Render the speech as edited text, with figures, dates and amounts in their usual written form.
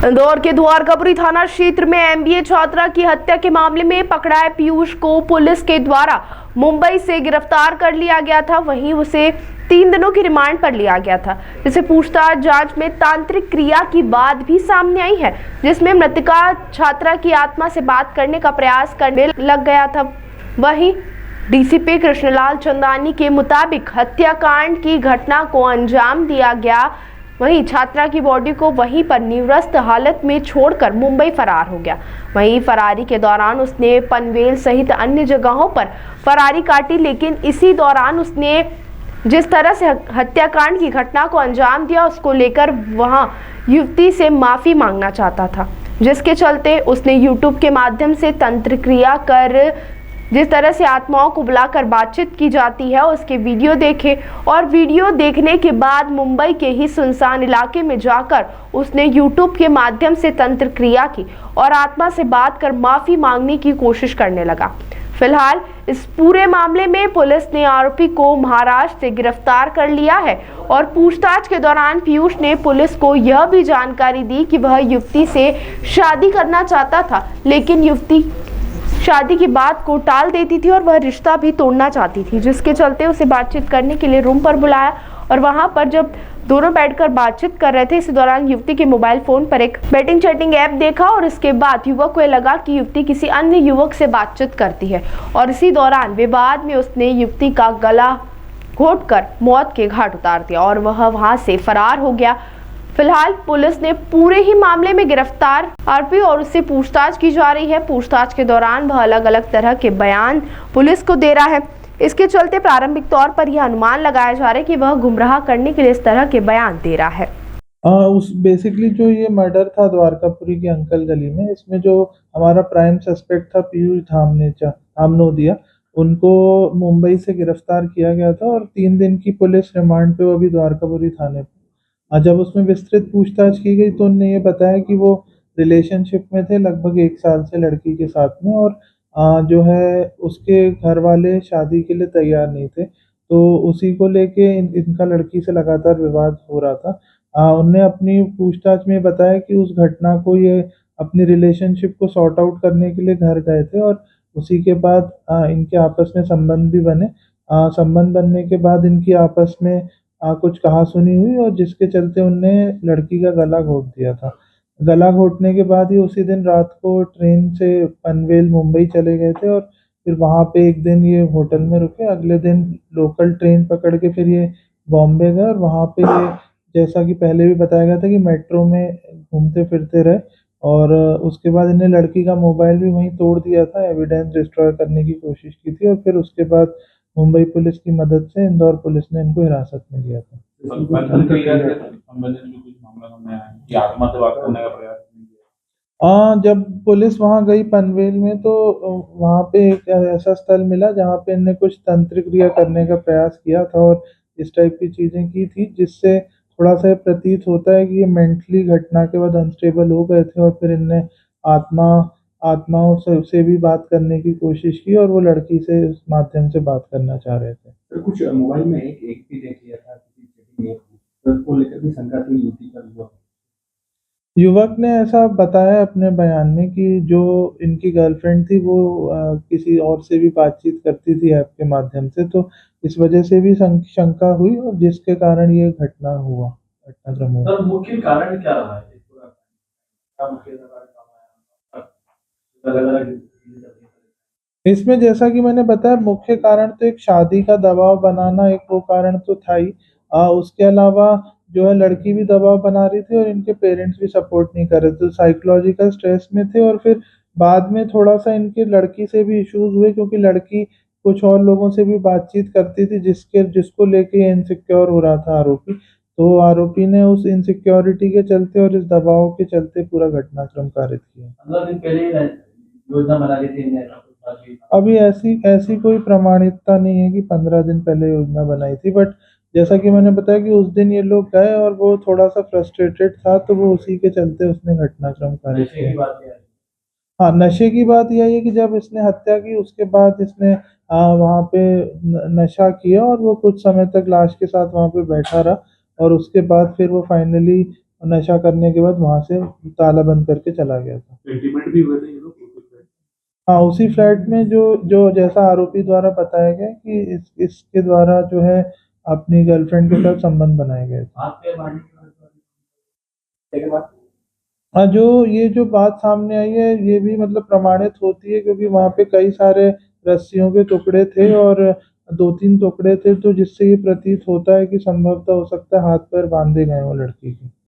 इंदौर के द्वारकापुरी थाना क्षेत्र में एमबीए छात्रा की हत्या के मामले में पकड़ाए पीयूष को पुलिस के द्वारा मुंबई से गिरफ्तार कर लिया गया था। वहीं उसे 3 दिनों की रिमांड पर लिया गया था, जिसे पूछताछ जांच में तांत्रिक क्रिया की बात भी सामने आई है, जिसमें मृतका छात्रा की आत्मा से बात करने का प्रयास करने लग गया था। वहीं डीसीपी कृष्णलाल चंदानी के मुताबिक हत्याकांड की घटना को अंजाम दिया गया। वहीं छात्रा की बॉडी को वहीं पर निवस्त हालत में छोड़कर मुंबई फरार हो गया। वहीं फरारी के दौरान उसने पनवेल सहित अन्य जगहों पर फरारी काटी, लेकिन इसी दौरान उसने जिस तरह से हत्याकांड की घटना को अंजाम दिया, उसको लेकर वहां युवती से माफी मांगना चाहता था, जिसके चलते उसने यूट्यूब के माध्यम से तंत्र क्रिया कर जिस तरह से आत्माओं को बुलाकर बातचीत की जाती है उसके वीडियो देखे, और वीडियो देखने के बाद मुंबई के ही सुनसान इलाके में जाकर उसने यूट्यूब के माध्यम से तंत्र क्रिया की और आत्मा से बात कर माफी मांगने की कोशिश करने लगा। फिलहाल इस पूरे मामले में पुलिस ने आरोपी को महाराष्ट्र से गिरफ्तार कर लिया है और पूछताछ के दौरान पीयूष ने पुलिस को यह भी जानकारी दी कि वह युवती से शादी करना चाहता था, लेकिन युवती शादी की बात को टाल देती थी और वह रिश्ता भी तोड़ना चाहती थी, जिसके चलते उसे बातचीत करने के लिए रूम पर बुलाया और वहां पर जब दोनों बैठकर बातचीत कर रहे थे, इसी दौरान युवती के मोबाइल फोन पर एक बैटिंग चैटिंग ऐप देखा और इसके बाद युवक को लगा कि युवती किसी अन्य युवक से बातचीत करती है और इसी दौरान विवाद में उसने युवती का गला घोंटकर मौत के घाट उतार दिया और वह वहां से फरार हो गया। फिलहाल पुलिस ने पूरे ही मामले में गिरफ्तार आरोपी और उससे पूछताछ की जा रही है। पूछताछ के दौरान वह अलग अलग तरह के बयान पुलिस को दे रहा है। इसके चलते प्रारंभिक तौर पर यह अनुमान लगाया जा रहा है कि वह गुमराह करने के लिए इस तरह के बयान दे रहा है। उस बेसिकली जो ये मर्डर था द्वारकापुरी की अंकल गली में, इसमें जो हमारा प्राइम सस्पेक्ट था पीयूष धामनोदिया, उनको मुंबई से गिरफ्तार किया गया था और 3 दिन की पुलिस रिमांड पे वो अभी द्वारकापुरी थाने पे। जब उसमें विस्तृत पूछताछ की गई तो उनने ये बताया कि वो रिलेशनशिप में थे लगभग 1 साल से लड़की के साथ में, और जो है उसके घर वाले शादी के लिए तैयार नहीं थे, तो उसी को लेके इनका लड़की से लगातार विवाद हो रहा था। उनने अपनी पूछताछ में बताया कि उस घटना को ये अपनी रिलेशनशिप को सॉर्ट आउट करने के लिए घर गए थे और उसी के बाद इनके आपस में संबंध भी बने। संबंध बनने के बाद इनकी आपस में कुछ कहा-सुनी हुई और जिसके चलते उनने लड़की का गला घोंट दिया था। गला घोंटने के बाद ही उसी दिन रात को ट्रेन से पनवेल मुंबई चले गए थे और फिर वहाँ पे एक दिन ये होटल में रुके। अगले दिन लोकल ट्रेन पकड़ के फिर ये बॉम्बे गए और वहाँ पे ये, जैसा कि पहले भी बताया गया था, कि मेट्रो में घूमते-फिरते रहे और उसके बाद इन्हें लड़की का मोबाइल भी वहीं तोड़ दिया था, एविडेंस डिस्ट्रॉय करने की कोशिश की थी और फिर उसके बाद मुंबई पुलिस की मदद से इंदौर पुलिस ने इनको हिरासत में लिया था। जब पुलिस वहाँ गई पनवेल में तो वहाँ पे एक ऐसा स्थल मिला जहाँ पे इनने कुछ तंत्र क्रिया करने का प्रयास किया था और इस टाइप की चीज़ें की थी, जिससे थोड़ा-सा ये प्रतीत होता है कि ये मेंटली घटना के बाद अनस्टेबल हो गए थे और फिर इनने आत्मा आत्माओं से भी बात करने की कोशिश की और वो लड़की से उस माध्यम से बात करना चाह रहे थे। सर कुछ मोबाइल में एक भी देख लिया था किसी चैटिंग ऐप को, तो उसको लेकर भी शंका थी युवती पर हुआ। युवक ने ऐसा बताया अपने बयान में कि जो इनकी गर्लफ्रेंड थी वो किसी और से भी बातचीत करती थी ऐप के माध्यम से, तो इस वजह से भी शंका हुई और जिसके कारण ये घटनाक्रम हुआ। सर मुख्य कारण क्या रहा है इस पूरा क्या मुख्य कारण अलग-अलग इसमें जैसा कि मैंने बताया, मुख्य कारण तो एक शादी का दबाव बनाना, एक वो कारण तो था ही। उसके अलावा जो है लड़की भी दबाव बना रही थी और इनके पेरेंट्स भी सपोर्ट नहीं कर रहे थे, तो साइकोलॉजिकल स्ट्रेस में थे और फिर बाद में थोड़ा-सा इनके लड़की से भी इश्यूज़ हुए क्योंकि लड़की कुछ और लोगों से भी बातचीत करती थी जिसको लेके ये इनसिक्योर हो रहा था आरोपी। तो आरोपी ने उस इनसिक्योरिटी के चलते और इस दबाव के चलते पूरा घटनाक्रम कारित किया। 15 दिन पहले योजना बना ली थी इन्हें। अभी ऐसी ऐसी कोई प्रमाणिकता नहीं है कि 15 दिन पहले योजना बनाई थी, बट जैसा कि मैंने बताया कि उस दिन ये लोग गए और वो थोड़ा-सा फ्रस्ट्रेटेड था, तो वो उसी के चलते उसने घटनाक्रम कारित किया। हाँ, नशे की बात यही है कि जब इसने हत्या की उसके बाद इसने वहाँ पे नशा किया और वो कुछ समय तक लाश के साथ वहाँ पे बैठा रहा और उसके बाद फिर वो फाइनली नशा करने के बाद वहां से ताला बंद करके चला गया था। इंटीमेट भी हुए थे ये लोग उसी फ्लैट हाँ, उसी फ्लैट में जो जो जैसा आरोपी द्वारा बताया गया कि इसके द्वारा जो है अपनी गर्लफ्रेंड के साथ संबंध बनाए गए थे। आपके मारने के बाद हाँ, जो बात सामने आई है ये भी मतलब प्रमाणित होती है, क्योंकि वहां पे कई सारे रस्सियों के टुकड़े थे और 2-3 टुकड़े थे, तो जिससे ये प्रतीत होता है कि संभवतः हो सकता है हाथ पैर बांधे गए हो लड़की के।